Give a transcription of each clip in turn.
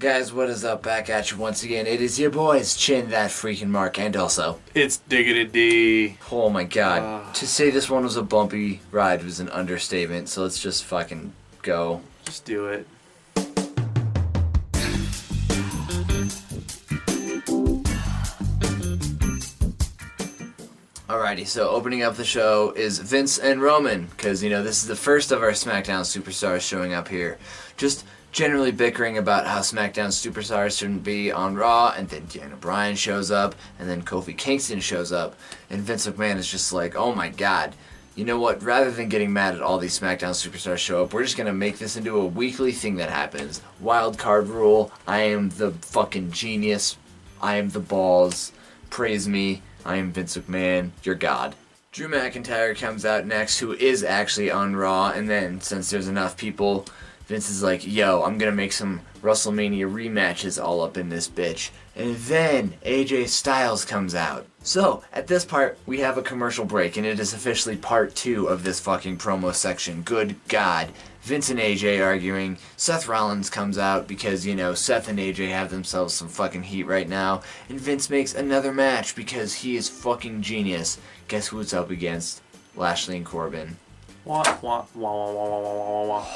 Guys, what is up? Back at you once again. It is your boys, Chin, that freaking Mark, and also... It's Diggity D. Oh my god. To say this one was a bumpy ride was an understatement, so let's just fucking go. Just do it. Alrighty, so opening up the show is Vince and Roman, because, you know, this is the first of our SmackDown superstars showing up here. Just generally bickering about how SmackDown superstars shouldn't be on Raw, and then Daniel Bryan shows up, and then Kofi Kingston shows up, and Vince McMahon is just like, oh my god, you know what, rather than getting mad at all these SmackDown superstars show up, we're just going to make this into a weekly thing that happens. Wild card rule, I am the fucking genius, I am the balls, praise me, I am Vince McMahon, your god. Drew McIntyre comes out next, who is actually on Raw, and then, since there's enough people, Vince is like, yo, I'm gonna make some WrestleMania rematches all up in this bitch. And then AJ Styles comes out. So, at this part, we have a commercial break, and it is officially part 2 of this fucking promo section. Good God. Vince and AJ arguing. Seth Rollins comes out because, you know, Seth and AJ have themselves some fucking heat right now. And Vince makes another match because he is fucking genius. Guess who it's up against? Lashley and Corbin. Wah, wah, wah, wah, wah, wah, wah, wah.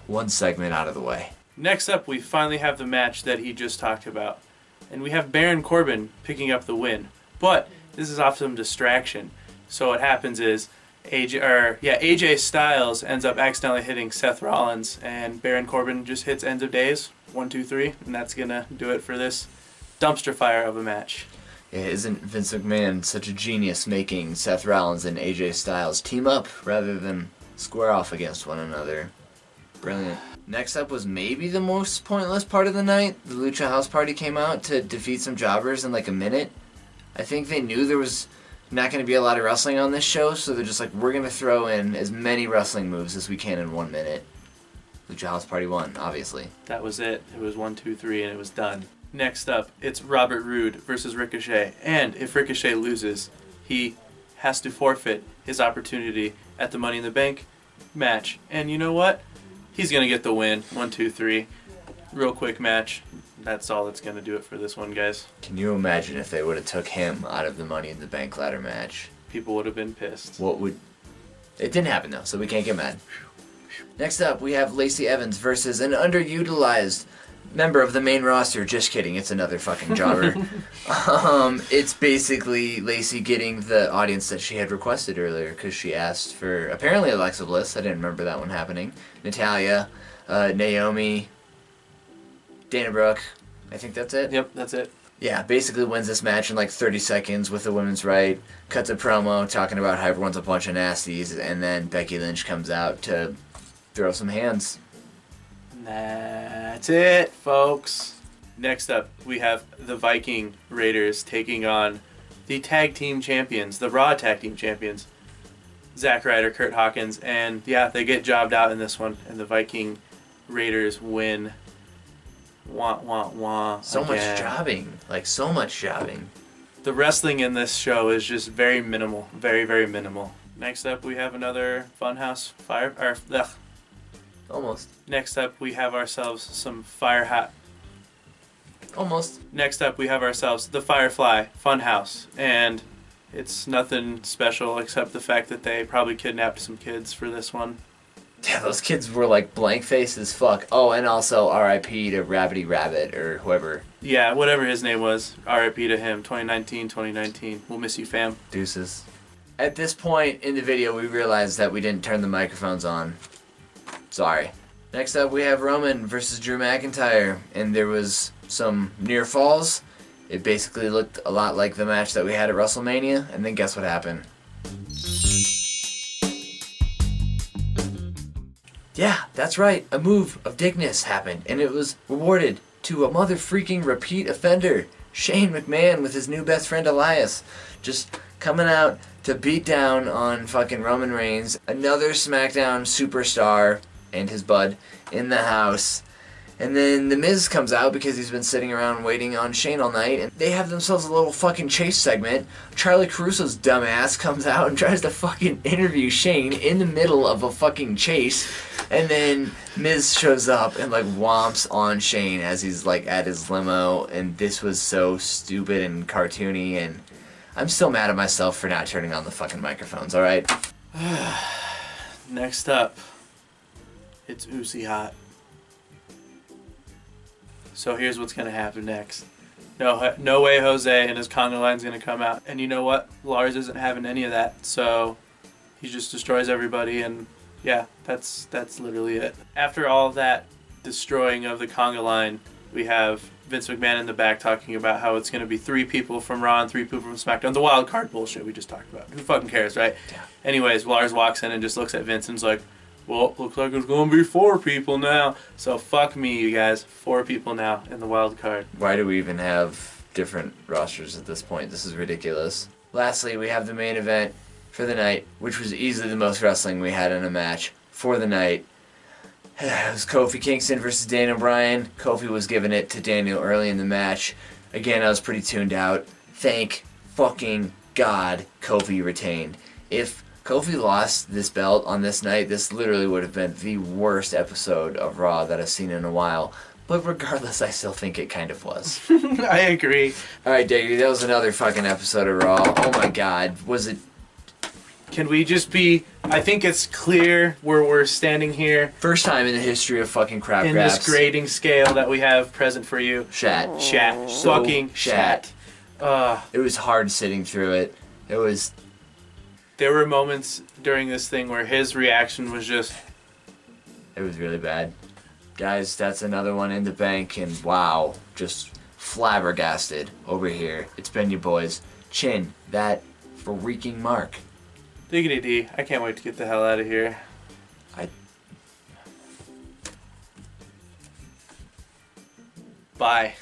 One segment out of the way. Next up, we finally have the match that he just talked about. And we have Baron Corbin picking up the win. But this is off some distraction. So what happens is AJ Styles ends up accidentally hitting Seth Rollins, and Baron Corbin just hits Ends of Days, 1, 2, 3, and that's gonna do it for this dumpster fire of a match. Yeah, isn't Vince McMahon such a genius making Seth Rollins and AJ Styles team up rather than square off against one another? Brilliant. Next up was maybe the most pointless part of the night. The Lucha House Party came out to defeat some jobbers in like a minute. I think they knew there was not going to be a lot of wrestling on this show, so they're just like, we're going to throw in as many wrestling moves as we can in 1 minute. Lucha House Party won, obviously. That was it. It was 1, 2, 3, and it was done. Next up, it's Robert Roode versus Ricochet. And if Ricochet loses, he has to forfeit his opportunity at the Money in the Bank match. And you know what? He's going to get the win. 1, 2, 3. Real quick match. That's all that's going to do it for this one, guys. Can you imagine if they would have took him out of the Money in the Bank ladder match? People would have been pissed. What would... It didn't happen, though, so we can't get mad. Next up, we have Lacey Evans versus an underutilized member of the main roster. Just kidding, it's another fucking jobber. It's basically Lacey getting the audience that she had requested earlier, because she asked for, apparently, Alexa Bliss. I didn't remember that one happening. Natalya, Naomi, Dana Brooke. I think that's it. Yep, that's it. Yeah, basically wins this match in like 30 seconds with the women's right, cuts a promo talking about how everyone's a bunch of nasties, and then Becky Lynch comes out to throw some hands. That's it, folks. Next up, we have the Viking Raiders taking on the tag team champions, the Raw tag team champions, Zack Ryder, Kurt Hawkins, and yeah, they get jobbed out in this one, and the Viking Raiders win. Wah, wah, wah. So much jobbing. Like, so much jobbing. The wrestling in this show is just very minimal. Very, very minimal. Next up, we have another Funhouse Fire... Almost. Next up, we have ourselves some Fire... Almost. Next up, we have ourselves the Firefly Funhouse. And it's nothing special except the fact that they probably kidnapped some kids for this one. Yeah, those kids were like blank faced as fuck. Oh, and also R.I.P. to Rabbity Rabbit or whoever. Yeah, whatever his name was. R.I.P. to him. 2019. We'll miss you, fam. Deuces. At this point in the video, we realized that we didn't turn the microphones on. Sorry. Next up, we have Roman versus Drew McIntyre, and there was some near falls. It basically looked a lot like the match that we had at WrestleMania, and then guess what happened? Yeah, that's right. A move of dickness happened, and it was rewarded to a mother freaking repeat offender, Shane McMahon with his new best friend Elias, just coming out to beat down on fucking Roman Reigns, another SmackDown superstar and his bud in the house, And then The Miz comes out because he's been sitting around waiting on Shane all night, and they have themselves a little fucking chase segment. Charlie Caruso's dumbass comes out and tries to fucking interview Shane in the middle of a fucking chase, and then Miz shows up and like whomps on Shane as he's like at his limo, and this was so stupid and cartoony, and I'm still mad at myself for not turning on the fucking microphones, alright? Next up, it's Uzi Hot. So here's what's going to happen next. No way Jose and his conga line's going to come out. And you know what? Lars isn't having any of that. So he just destroys everybody, and yeah, that's literally it. After all of that destroying of the conga line, we have Vince McMahon in the back talking about how it's going to be 3 people from Raw and 3 people from SmackDown. The wild card bullshit we just talked about. Who fucking cares, right? Yeah. Anyways, Lars walks in and just looks at Vince and is like, well, looks like it's going to be 4 people now. So fuck me, you guys. 4 people now in the wild card. Why do we even have different rosters at this point? This is ridiculous. Lastly, we have the main event for the night, which was easily the most wrestling we had in a match for the night. It was Kofi Kingston versus Daniel Bryan. Kofi was giving it to Daniel early in the match. Again, I was pretty tuned out. Thank fucking God Kofi retained. If Kofi lost this belt on this night, this literally would have been the worst episode of Raw that I've seen in a while. But regardless, I still think it kind of was. I agree. Alright, Diggy, that was another fucking episode of Raw. Oh my God. Was it... Can we just be... I think it's clear where we're standing here. First time in the history of fucking crap in graps. This grading scale that we have present for you. Shat. Shat. So fucking shat. It was hard sitting through it. It was... There were moments during this thing where his reaction was just... It was really bad. Guys, that's another one in the bank, and wow, just flabbergasted over here. It's been your boys. Chin, that freaking Mark. Diggity D, I can't wait to get the hell out of here. Bye.